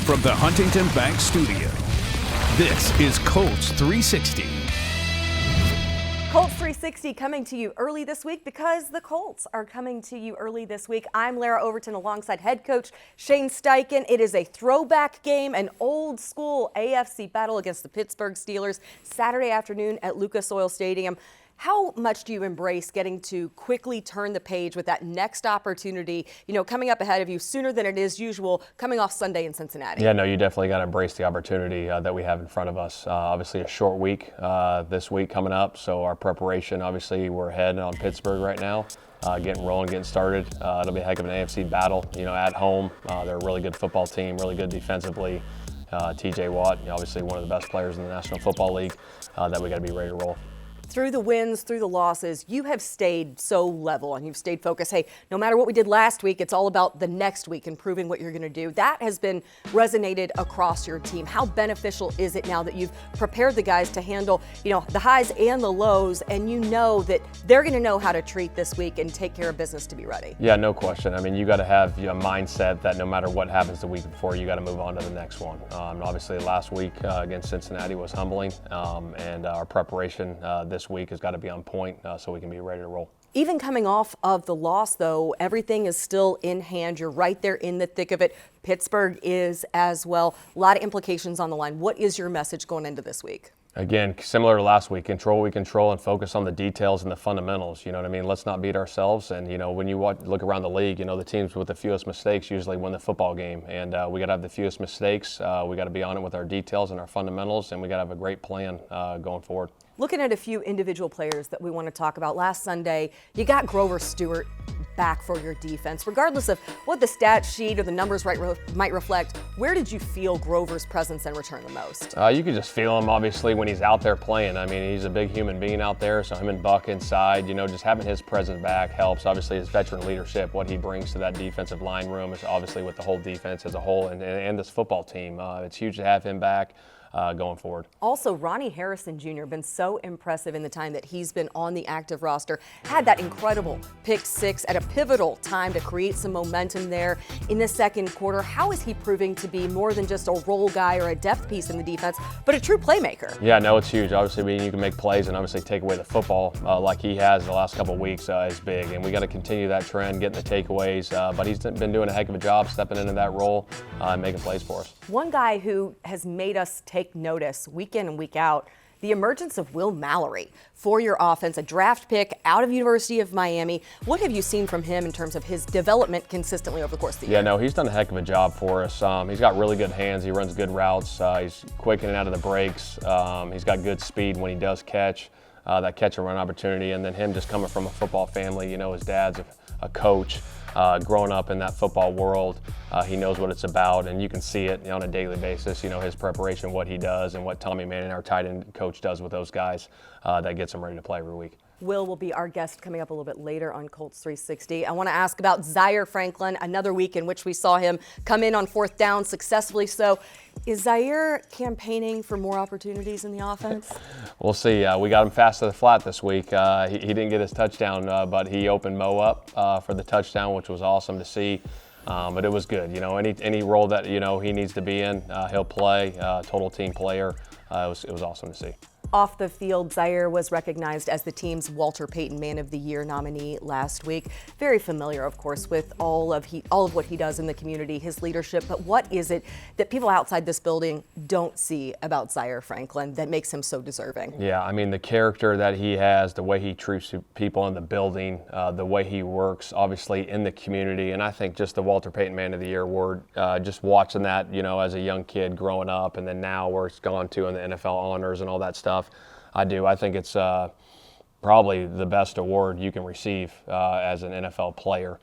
From the Huntington Bank Studio, this is Colts 360. Colts 360 coming to you early this week because the Colts are coming to you early this week. I'm Lara Overton alongside head coach Shane Steichen. It is a throwback game, an old school AFC battle against the Pittsburgh Steelers Saturday afternoon at Lucas Oil Stadium. How much do you embrace getting to quickly turn the page with that next opportunity, coming up ahead of you sooner than it is usual, coming off Sunday in Cincinnati? Yeah, no, you definitely got to embrace the opportunity that we have in front of us. Obviously, a short week this week coming up, so our preparation, obviously, we're ahead on Pittsburgh right now, getting rolling, getting started. It'll be a heck of an AFC battle, at home. They're a really good football team, really good defensively. TJ Watt, obviously one of the best players in the National Football League that we got to be ready to roll. Through the wins, through the losses, you have stayed so level and you've stayed focused. Hey, no matter what we did last week, it's all about the next week and proving what you're going to do. That has been resonated across your team. How beneficial is it now that you've prepared the guys to handle, the highs and the lows, and you know that they're going to know how to treat this week and take care of business to be ready? Yeah, no question. I mean, you got to have a mindset that no matter what happens the week before, you got to move on to the next one. Obviously, last week against Cincinnati was humbling, and our preparation this week has got to be on point so we can be ready to roll. Even coming off of the loss, though, everything is still in hand. You're right there in the thick of it. Pittsburgh is as well. A lot of implications on the line. What is your message going into this week? Again, similar to last week, control what we control and focus on the details and the fundamentals. You know what I mean? Let's not beat ourselves. And, when you look around the league, the teams with the fewest mistakes usually win the football game. And we got to have the fewest mistakes. We got to be on it with our details and our fundamentals, and we got to have a great plan going forward. Looking at a few individual players that we want to talk about. Last Sunday, you got Grover Stewart back for your defense. Regardless of what the stat sheet or the numbers might reflect, where did you feel Grover's presence and return the most? You could just feel him, obviously, when he's out there playing. I mean, he's a big human being out there, so him and Buck inside, just having his presence back helps. Obviously, his veteran leadership, what he brings to that defensive line room is obviously with the whole defense as a whole and this football team. It's huge to have him back. Going forward. Also, Ronnie Harrison Jr. been so impressive in the time that he's been on the active roster. Had that incredible pick six at a pivotal time to create some momentum there in the second quarter. How is he proving to be more than just a role guy or a depth piece in the defense, but a true playmaker? Yeah, no, it's huge. Obviously, you can make plays and obviously take away the football like he has the last couple of weeks is big. And we got to continue that trend, getting the takeaways. But he's been doing a heck of a job stepping into that role and making plays for us. One guy who has made us take notice week in and week out, the emergence of Will Mallory for your offense, a draft pick out of University of Miami. What have you seen from him in terms of his development consistently over the course of the year? Yeah, no, he's done a heck of a job for us. He's got really good hands. He runs good routes. He's quick in and out of the breaks. He's got good speed when he does catch, that catch and run opportunity. And then him just coming from a football family, his dad's a coach. Growing up in that football world, he knows what it's about, and you can see it on a daily basis. His preparation, what he does, and what Tommy Manning, our tight end coach, does with those guys that gets them ready to play every week. Will be our guest coming up a little bit later on Colts 360. I want to ask about Zaire Franklin, another week in which we saw him come in on fourth down successfully. So is Zaire campaigning for more opportunities in the offense? We'll see. We got him fast to the flat this week. He didn't get his touchdown, but he opened Mo up for the touchdown, which was awesome to see. But it was good. Any role that he needs to be in, he'll play. Total team player. It was awesome to see. Off the field, Zaire was recognized as the team's Walter Payton Man of the Year nominee last week. Very familiar, of course, with all of what he does in the community, his leadership. But what is it that people outside this building don't see about Zaire Franklin that makes him so deserving? Yeah, I mean, the character that he has, the way he treats people in the building, the way he works, obviously, in the community. And I think just the Walter Payton Man of the Year award, just watching that, as a young kid growing up, and then now where it's gone to in the NFL honors and all that stuff. I think it's probably the best award you can receive as an NFL player.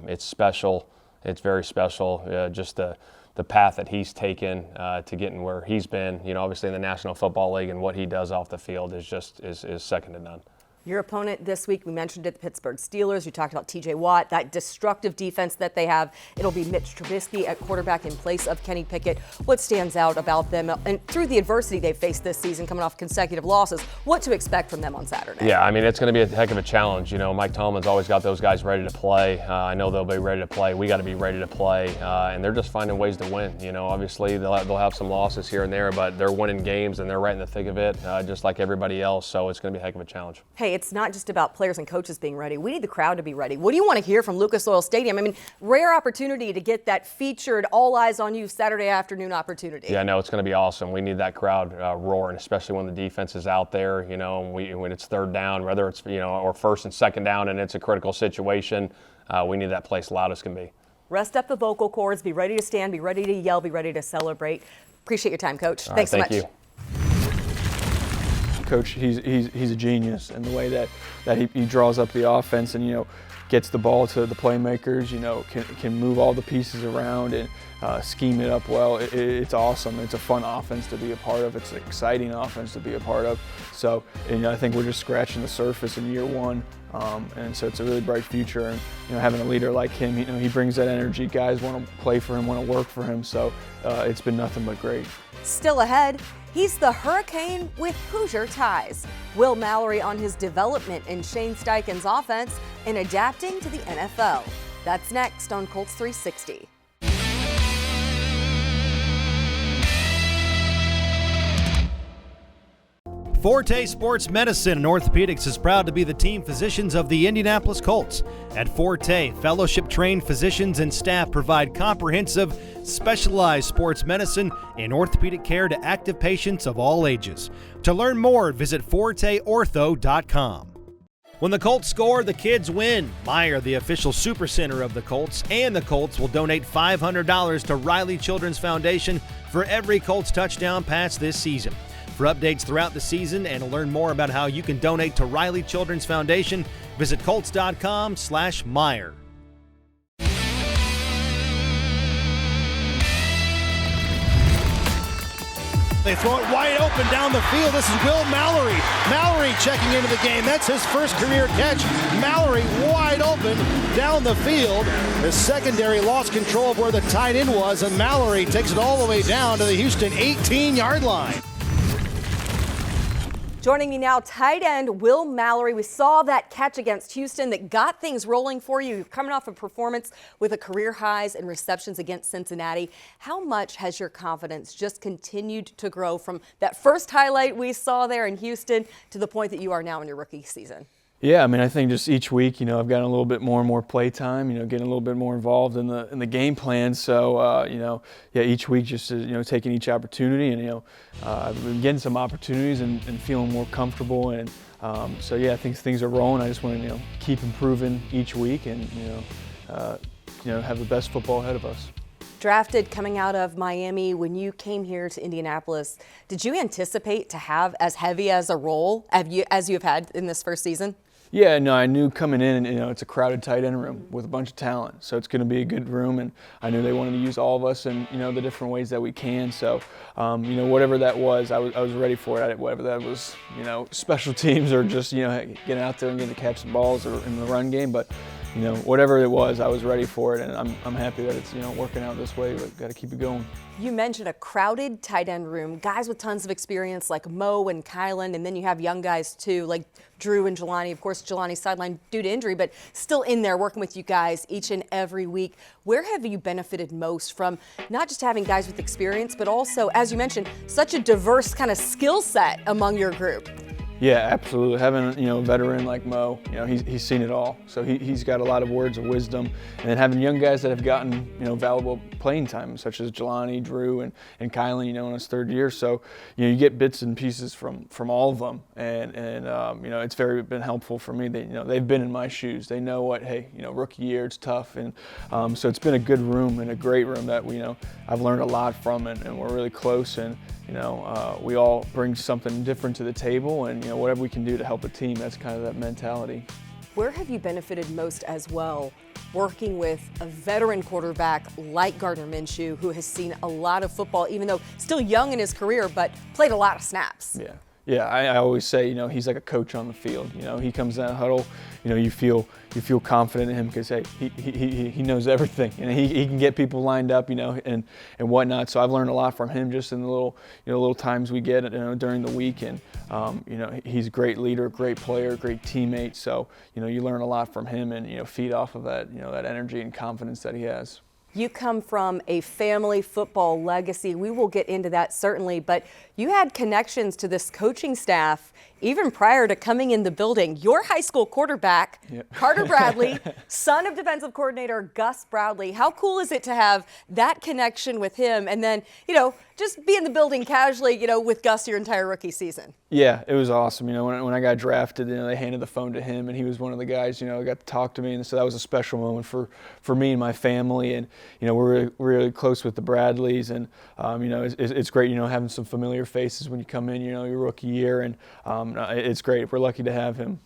It's special. It's very special. Just the path that he's taken to getting where he's been. Obviously in the National Football League, and what he does off the field is second to none. Your opponent this week, we mentioned it, the Pittsburgh Steelers. You talked about TJ Watt, that destructive defense that they have. It'll be Mitch Trubisky at quarterback in place of Kenny Pickett. What stands out about them and through the adversity they've faced this season, coming off consecutive losses, what to expect from them on Saturday? Yeah, I mean, it's going to be a heck of a challenge. You know, Mike Tomlin's always got those guys ready to play. I know they'll be ready to play. We got to be ready to play. And they're just finding ways to win. You know, obviously they'll have some losses here and there, but they're winning games and they're right in the thick of it, just like everybody else. So it's going to be a heck of a challenge. Hey, it's not just about players and coaches being ready. We need the crowd to be ready. What do you want to hear from Lucas Oil Stadium? I mean, rare opportunity to get that featured all eyes on you Saturday afternoon opportunity. Yeah, no, it's going to be awesome. We need that crowd roaring, especially when the defense is out there, you know, when it's third down, whether it's, you know, or first and second down and it's a critical situation. We need that place loud as can be. Rest up the vocal cords, be ready to stand, be ready to yell, be ready to celebrate. Appreciate your time, Coach. Thanks so much. Thank you. Coach, he's a genius in the way that he draws up the offense and, you know, gets the ball to the playmakers, you know, can move all the pieces around and scheme it up well. It's awesome. It's a fun offense to be a part of. It's an exciting offense to be a part of. So, and, you know, I think we're just scratching the surface in year one. And so it's a really bright future, and, you know, having a leader like him, you know, he brings that energy. Guys want to play for him, want to work for him. So it's been nothing but great. Still ahead, he's the Hurricane with Hoosier ties. Will Mallory on his development in Shane Steichen's offense and adapting to the NFL. That's next on Colts 360. Forte Sports Medicine and Orthopedics is proud to be the team physicians of the Indianapolis Colts. At Forte, fellowship-trained physicians and staff provide comprehensive, specialized sports medicine and orthopedic care to active patients of all ages. To learn more, visit forteortho.com. When the Colts score, the kids win. Meyer, the official super center of the Colts, and the Colts will donate $500 to Riley Children's Foundation for every Colts touchdown pass this season. For updates throughout the season and to learn more about how you can donate to Riley Children's Foundation, visit Colts.com/Meyer. They throw it wide open down the field. This is Will Mallory. Mallory checking into the game. That's his first career catch. Mallory wide open down the field. The secondary lost control of where the tight end was, and Mallory takes it all the way down to the Houston 18-yard line. Joining me now, tight end Will Mallory. We saw that catch against Houston that got things rolling for you. You're coming off a performance with a career highs and receptions against Cincinnati. How much has your confidence just continued to grow from that first highlight we saw there in Houston to the point that you are now in your rookie season? Yeah, I mean, I think just each week, you know, I've gotten a little bit more and more play time, you know, getting a little bit more involved in the game plan. So, you know, yeah, each week just, you know, taking each opportunity and, you know, I've been getting some opportunities and feeling more comfortable. And so, yeah, I think things are rolling. I just want to, you know, keep improving each week and, you know, have the best football ahead of us. Drafted coming out of Miami, when you came here to Indianapolis, did you anticipate to have as heavy as a role as you've had in this first season? Yeah, no, I knew coming in, you know, it's a crowded tight end room with a bunch of talent. So it's going to be a good room, and I knew they wanted to use all of us in, you know, the different ways that we can. So, you know, whatever that was, I was ready for it. Whatever that was, you know, special teams or just, you know, getting out there and getting to catch some balls or in the run game. But, you know, whatever it was, I was ready for it, and I'm happy that it's, you know, working out this way. But got to keep it going. You mentioned a crowded tight end room, guys with tons of experience like Mo and Kylan, and then you have young guys too like Drew and Jelani. Of course, Jelani's sidelined due to injury, but still in there working with you guys each and every week. Where have you benefited most from not just having guys with experience, but also, as you mentioned, such a diverse kind of skill set among your group? Yeah, absolutely. Having, you know, a veteran like Mo, you know, he's seen it all. So he's got a lot of words of wisdom. And then having young guys that have gotten, you know, valuable playing time, such as Jelani, Drew, and Kylan, you know, in his third year. So, you know, you get bits and pieces from all of them. And you know, it's been helpful for me. They've been in my shoes. They know what, hey, you know, rookie year, it's tough. And so it's been a good room and a great room that, you know, I've learned a lot from, and we're really close. And, you know, we all bring something different to the table, and, you know, whatever we can do to help a team, that's kind of that mentality. Where have you benefited most as well, working with a veteran quarterback like Gardner Minshew, who has seen a lot of football, even though still young in his career, but played a lot of snaps? Yeah, I always say, he's like a coach on the field. He comes in that huddle, you feel confident in him because, hey, he knows everything, and he can get people lined up, and whatnot. So I've learned a lot from him just in the little times we get, during the week. And he's a great leader, great player, great teammate. So you learn a lot from him, and feed off of that, that energy and confidence that he has. You come from a family football legacy. We will get into that certainly, but you had connections to this coaching staff even prior to coming in the building. Your high school quarterback, yep. Carter Bradley, son of defensive coordinator Gus Bradley. How cool is it to have that connection with him and then, just be in the building casually, with Gus your entire rookie season? Yeah, it was awesome. When I got drafted, they handed the phone to him, and he was one of the guys, got to talk to me, and so that was a special moment for me and my family. And we're really close with the Bradleys, and it's great, having some familiar faces when you come in, your rookie year, and it's great. We're lucky to have him.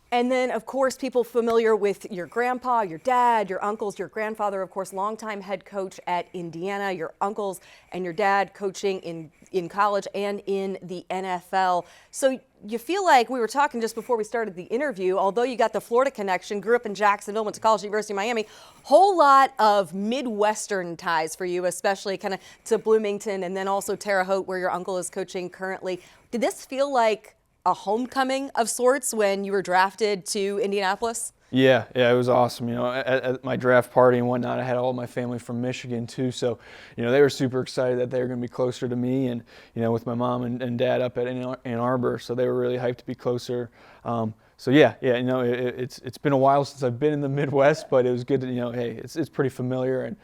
And then, of course, people familiar with your grandpa, your dad, your uncles, your grandfather, of course, longtime head coach at Indiana, your uncles and your dad coaching in college and in the NFL. So you feel like, we were talking just before we started the interview, although you got the Florida connection, grew up in Jacksonville, went to college at University of Miami, whole lot of Midwestern ties for you, especially kind of to Bloomington and then also Terre Haute, where your uncle is coaching currently. Did this feel like a homecoming of sorts when you were drafted to Indianapolis? Yeah, it was awesome. At my draft party and whatnot, I had all of my family from Michigan too. So, they were super excited that they were going to be closer to me, and with my mom and dad up at Ann Arbor, so they were really hyped to be closer. So yeah, it's been a while since I've been in the Midwest, but it was good to hey, it's pretty familiar, and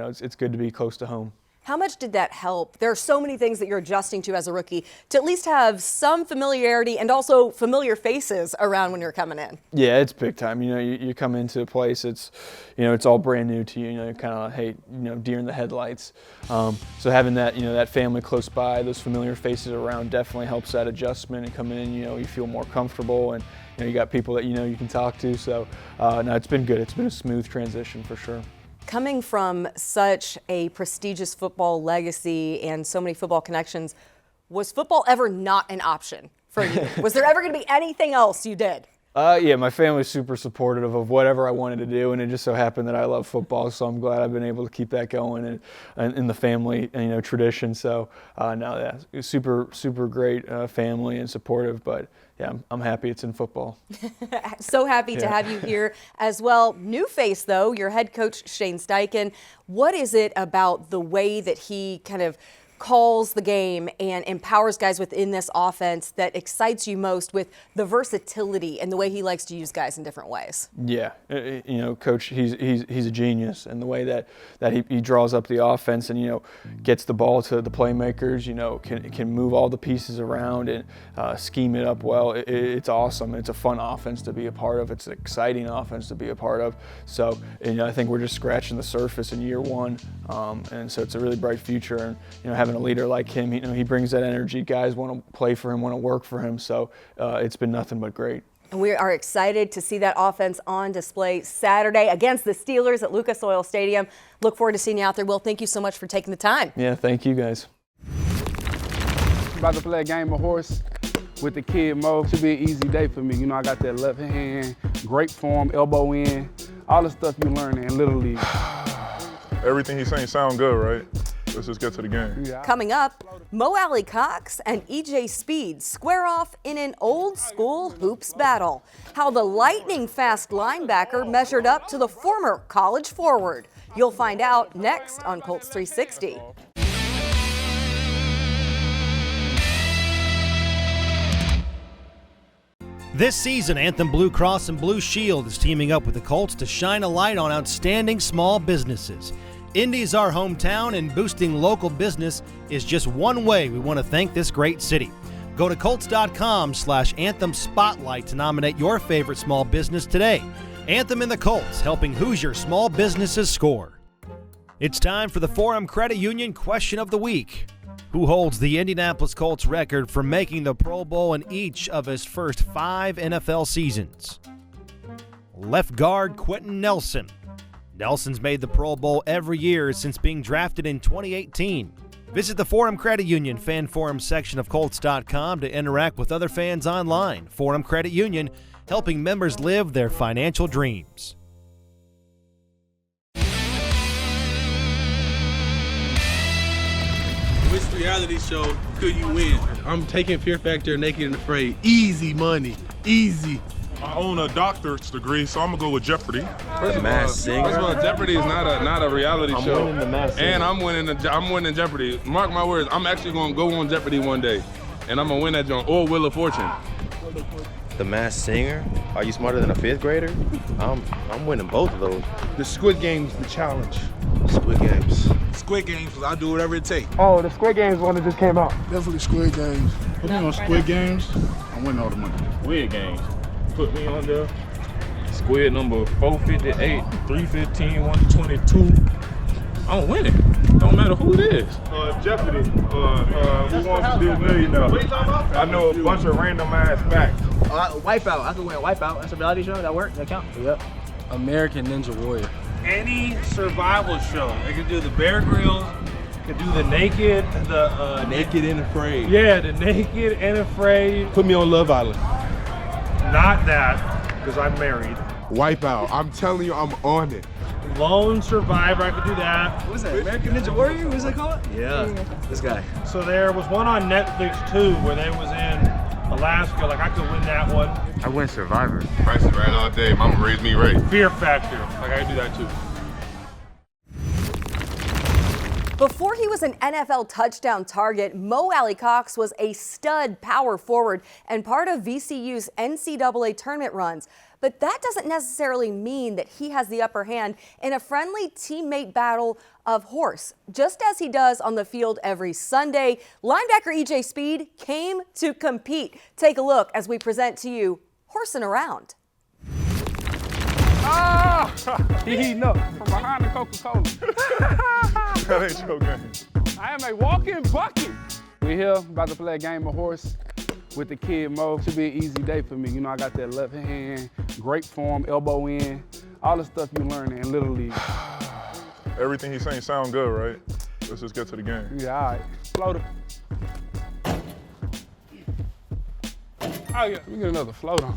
it's good to be close to home. How much did that help? There are so many things that you're adjusting to as a rookie to at least have some familiarity and also familiar faces around when you're coming in. Yeah, it's big time. You come into a place, it's all brand new to you. You're kind of, hey, deer in the headlights. So having that, that family close by, those familiar faces around definitely helps that adjustment, and coming in, you feel more comfortable, and you got people that you can talk to. So no, it's been good. It's been a smooth transition for sure. Coming from such a prestigious football legacy and so many football connections, was football ever not an option for you? Was there ever going to be anything else you did? Yeah, my family's super supportive of whatever I wanted to do, and it just so happened that I love football, so I'm glad I've been able to keep that going and in the family tradition. So no, yeah, super great family and supportive, but yeah, I'm happy it's in football. So happy to have you here as well. New face though, your head coach Shane Steichen. What is it about the way that he kind of calls the game and empowers guys within this offense that excites you most with the versatility and the way he likes to use guys in different ways? Yeah, Coach, he's a genius, and the way that he draws up the offense and gets the ball to the playmakers, can move all the pieces around and scheme it up well. It's awesome. It's a fun offense to be a part of. It's an exciting offense to be a part of. So I think we're just scratching the surface in year one, and so it's a really bright future. And having a leader like him, he brings that energy. Guys want to play for him, want to work for him. So it's been nothing but great. And we are excited to see that offense on display Saturday against the Steelers at Lucas Oil Stadium. Look forward to seeing you out there. Will, thank you so much for taking the time. Yeah, thank you guys. About to play a game of horse with the kid Mo. Should be an easy day for me. I got that left hand, great form, elbow in, all the stuff you learn in Little League. Everything he's saying sounds good, right? Let's just get to the game. Coming up, Mo Alley Cox and EJ Speed square off in an old school hoops battle. How the lightning fast linebacker measured up to the former college forward. You'll find out next on Colts 360. This season, Anthem Blue Cross and Blue Shield is teaming up with the Colts to shine a light on outstanding small businesses. Indy's our hometown, and boosting local business is just one way we want to thank this great city. Go to Colts.com/Anthem Spotlight to nominate your favorite small business today. Anthem and the Colts, helping Hoosier small businesses score. It's time for the Forum Credit Union Question of the Week. Who holds the Indianapolis Colts record for making the Pro Bowl in each of his first 5 NFL seasons? Left guard Quentin Nelson. Nelson's made the Pro Bowl every year since being drafted in 2018. Visit the Forum Credit Union Fan Forum section of Colts.com to interact with other fans online. Forum Credit Union, helping members live their financial dreams. Which reality show could you win? I'm taking Fear Factor, Naked and Afraid. Easy money, easy. I own a doctor's degree, so I'm gonna go with Jeopardy. First of all, Jeopardy is not a reality show. Winning the Masked Singer. And I'm winning Jeopardy. Mark my words, I'm actually gonna go on Jeopardy one day, and I'm gonna win that joint, or Wheel of Fortune. The Masked Singer? Are you smarter than a 5th grader? I'm winning both of those. The Squid Game's the challenge. Squid Games. Squid Games, because I'll do whatever it takes. Oh, the Squid Games one that just came out. Definitely Squid Games. Put me on Squid Games, I'm winning all the money. Squid Games. Put me on there. Squid number 458, 315, 122. I'm winning. Don't matter who it is. Jeopardy. Who wants to be a millionaire? I know a bunch of random ass facts. Wipeout. I could win Wipeout. That's a reality show. That work? That count? Yep. American Ninja Warrior. Any survival show. They could do the Bear Grylls, could do the Naked, the Naked and Afraid. yeah, the Naked and Afraid. Put me on Love Island. Not that, because I'm married. Wipeout. I'm telling you, I'm on it. Lone Survivor, I could do that. What is that? American Ninja Warrior? What is that called? Yeah. This guy. So there was one on Netflix too, where they was in Alaska. Like I could win that one. I win Survivor. Price is right all day. Mama raised me right. Fear Factor, like I could do that too. Before he was an NFL touchdown target, Mo Alley-Cox was a stud power forward and part of VCU's NCAA tournament runs. But that doesn't necessarily mean that he has the upper hand in a friendly teammate battle of horse. Just as he does on the field every Sunday, linebacker EJ Speed came to compete. Take a look as we present to you Horsing Around. He heating up from behind the Coca-Cola. That ain't your game. I am a walking bucket. We here about to play a game of horse with the kid Mo. Should be an easy day for me. You know, I got that left hand, great form, elbow in, all the stuff you learn in Little League. Everything he's saying sound good, right? Let's just get to the game. Yeah, all right. Floater. Oh yeah, let me get another float on.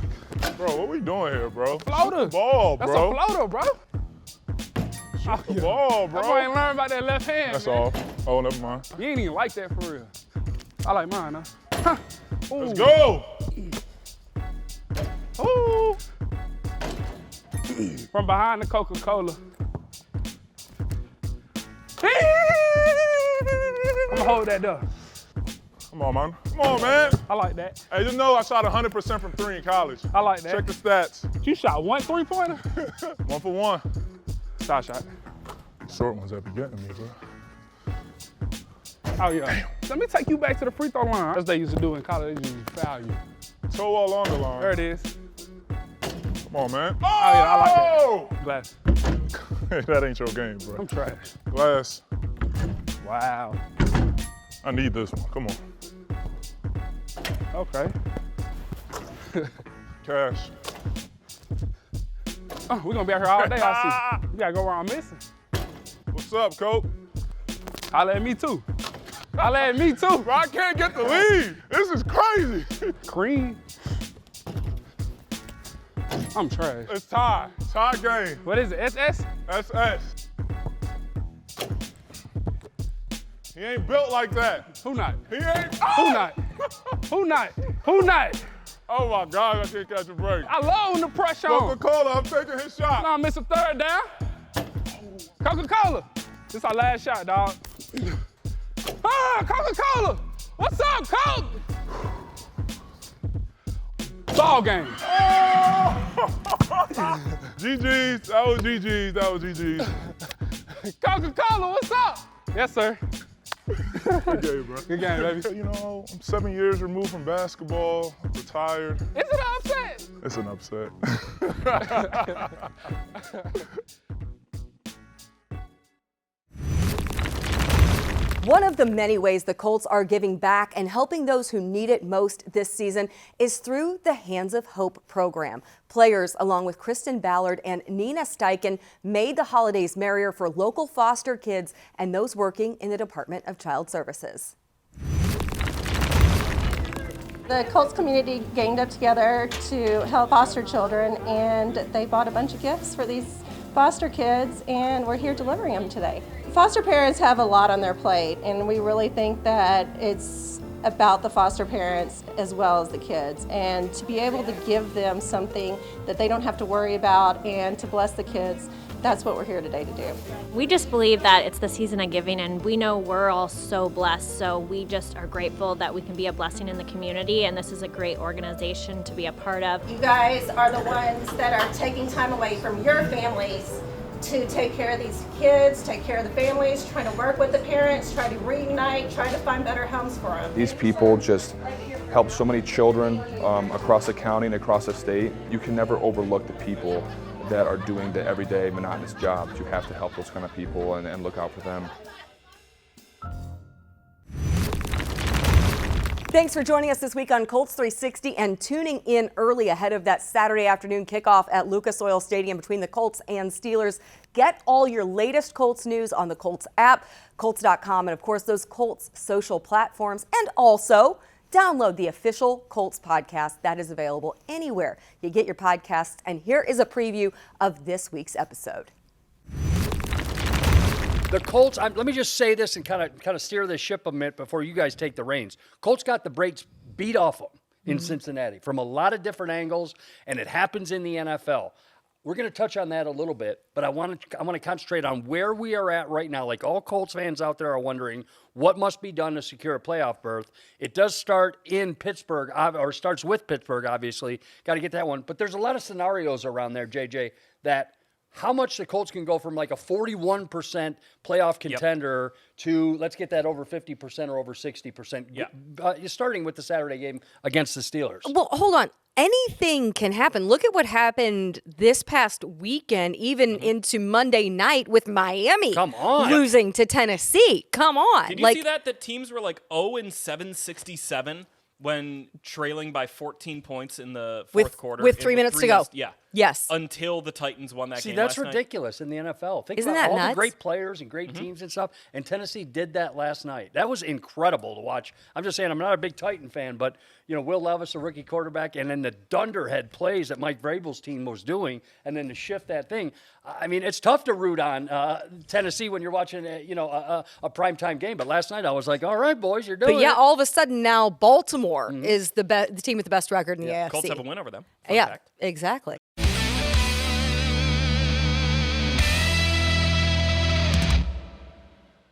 Bro, what we doing here, bro? Floater. Shoot the ball, bro. That's a floater, bro. Shoot the ball, bro. That boy ain't learned about that left hand. That's man. all. Oh, never mind. You ain't even like that for real. I like mine, huh? Let's go. Ooh. From behind the Coca-Cola. I'm gonna hold that though. Come on, man. Come on, man. I like that. Hey, just know I shot 100% from 3 in college. I like that. Check the stats. You shot 1 3-pointer? 1 for 1. Stop shot. Short ones that be getting me, bro. Oh yeah. Let me take you back to the free throw line. That's what they used to do in college. They used to foul you. Toe all on the line. There it is. Come on, man. Oh yeah, I like that. Glass. That ain't your game, bro. I'm trash. Glass. Wow. I need this one. Come on. Okay. Cash. Oh, we're gonna be out here all day, I see. You gotta go around missing. What's up, Coach? Holla at me too. Holla at me too. Bro, I can't get the lead. This is crazy. Cream. I'm trash. It's tie. Tie game. What is it, SS? SS. He ain't built like that. Who not? He ain't. Who not? Who not? Who not? Oh my God, I can't catch a break. I love when the pressure on. Coca-Cola, I'm taking his shot. No, I missed a third down. Coca-Cola. This our last shot, dog. Ah, Coca-Cola. What's up, Coke? Ball game. GG's, that was GG's, that was GG's. Coca-Cola, what's up? Yes, sir. Good game, bro. Good game, baby. You know, I'm 7 years removed from basketball, retired. Is it an upset? It's an upset. One of the many ways the Colts are giving back and helping those who need it most this season is through the Hands of Hope program. Players, along with Kristen Ballard and Nina Steichen, made the holidays merrier for local foster kids and those working in the Department of Child Services. The Colts community ganged up together to help foster children, and they bought a bunch of gifts for these foster kids, and we're here delivering them today. Foster parents have a lot on their plate, and we really think that it's about the foster parents as well as the kids, and to be able to give them something that they don't have to worry about and to bless the kids, that's what we're here today to do. We just believe that it's the season of giving, and we know we're all so blessed, so we just are grateful that we can be a blessing in the community, and this is a great organization to be a part of. You guys are the ones that are taking time away from your families to take care of these kids, take care of the families, trying to work with the parents, try to reunite, try to find better homes for them. These people just help so many children across the county and across the state. You can never overlook the people that are doing the everyday monotonous jobs. You have to help those kind of people and look out for them. Thanks for joining us this week on Colts 360 and tuning in early ahead of that Saturday afternoon kickoff at Lucas Oil Stadium between the Colts and Steelers. Get all your latest Colts news on the Colts app, Colts.com, and of course those Colts social platforms, and also download the official Colts podcast that is available anywhere you get your podcasts. And here is a preview of this week's episode. The Colts, let me just say this and kind of steer the ship a minute before you guys take the reins. Colts got the brakes beat off them in Cincinnati from a lot of different angles, and it happens in the NFL. We're going to touch on that a little bit, but I want to concentrate on where we are at right now. Like all Colts fans out there are wondering what must be done to secure a playoff berth. It does start in Pittsburgh, or starts with Pittsburgh, obviously. Got to get that one. But there's a lot of scenarios around there, JJ, that how much the Colts can go from like a 41% playoff contender to, let's get that over 50% or over 60%. Yeah. Starting with the Saturday game against the Steelers. Well, hold on. Anything can happen. Look at what happened this past weekend, even into Monday night with Miami losing to Tennessee. Come on. Did you see that? That teams were like 0-7-67 when trailing by 14 points in the fourth quarter. With 3 minutes to go. Yeah. Yes. Until the Titans won that game. See, that's last ridiculous in the NFL. Think Isn't about that all nuts? the great players and great teams and stuff. And Tennessee did that last night. That was incredible to watch. I'm just saying, I'm not a big Titan fan, but Will Levis, a rookie quarterback, and then the dunderhead plays that Mike Vrabel's team was doing, and then to shift that thing. I mean, it's tough to root on Tennessee when you're watching, a primetime game. But last night I was like, all right, boys, you're doing it. But all of a sudden now Baltimore is the team with the best record in the AFC. Colts have a win over them. Fun fact. Exactly.